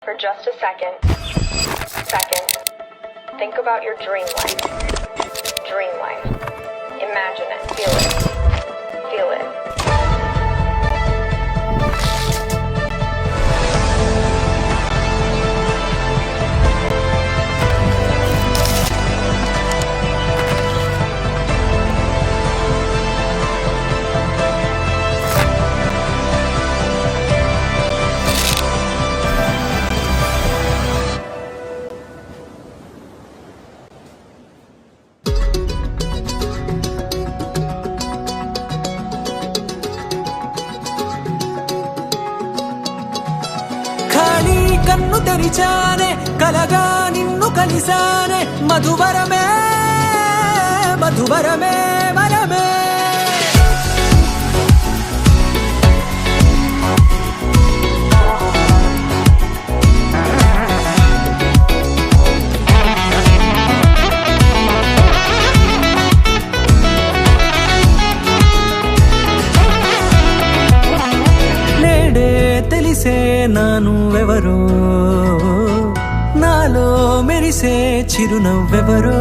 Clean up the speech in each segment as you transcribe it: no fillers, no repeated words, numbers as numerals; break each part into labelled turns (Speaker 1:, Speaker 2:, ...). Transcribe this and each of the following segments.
Speaker 1: for just a second. Think about your dream life. Dream life. Imagine it. Feel it. Feel it.
Speaker 2: కన్ను తెరిచానే కలగా నిన్ను కలిసానే మధువరమే మధువరమే వరమే నేడే తెలిసే నానువెవరో నాలో మెరిసే చిరునవ్వెవరో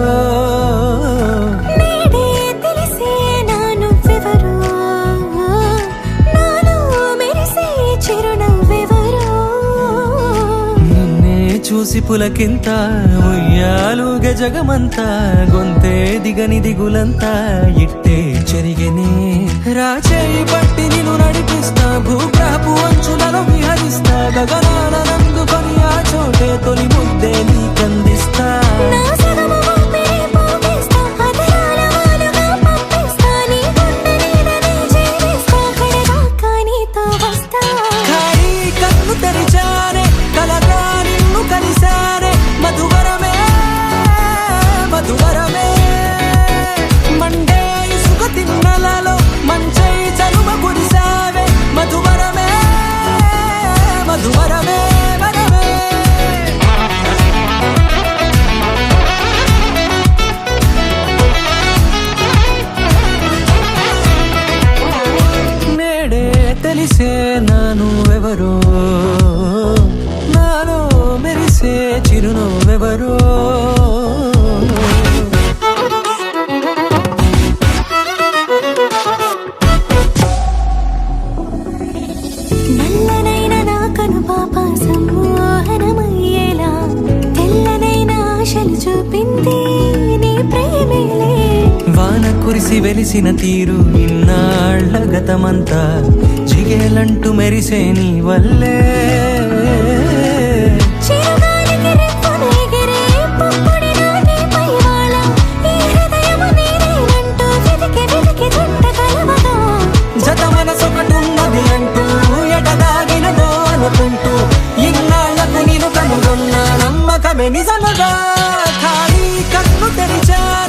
Speaker 3: నేడే తెలిసే నానువెవరో నాలో మెరిసే చిరునవ్వెవరో
Speaker 2: నిన్నే చూసి పులకింత ఉయ్యాలుగ జగమంతా గొంతే దిగని దిగులంతా ఇట్టే చెరిగెనే రాచేయి పట్టి నిన్ను నడిపిస్తా భూగ్రహపు అంచులలో విహరిస్తా గగనాల నందుకొని ఆ చోటే తొలి ముద్దే నీకందిస్తా
Speaker 3: నా సగము ఊపిరి పోగేస్తా అదరాల వాలుగా పంపిస్తా నీ గుండె నీడనే జీవిస్తా కడదాకా నీతో వస్తా
Speaker 2: ఖాళీ కన్ను తెరిచానే కలగా నిన్ను కలిసానే మధువరమే మధువరమే మండే ఇసుక తిన్నలలో మంచై చలుమ కురిసావే మధువరమే మధువరమే వరమే నేడే తెలిసే నానువెవరో నాలో మెరిసే చిరునవ్వెవరో
Speaker 3: నల్లనైన నా కను పాప సమ్మోహనమయ్యేలా తెల్లనైన ఆశలు చూపింది నీ ప్రేమేలే
Speaker 2: వాన కురిసి వెలిసిన తీరు ఇన్నాళ్ల గతమంతా జిగేలంటూ మెరిసే నీ వల్లే
Speaker 3: చిరుగాలికి రెప్పను ఎగిరే పుప్పొడిన నీపై వాళ ఈ హృదయము నీదేనంటూ వెతికి వెతికి జంట కలవగా
Speaker 2: జత మనసొకటున్నది అంటూ ఎటదాగినదో అనుకుంటూ ఇన్నాళ్లకు నేను కనుగొన్న నమ్మకమే నిజముగా ఖాళీ కన్ను తెరిచాను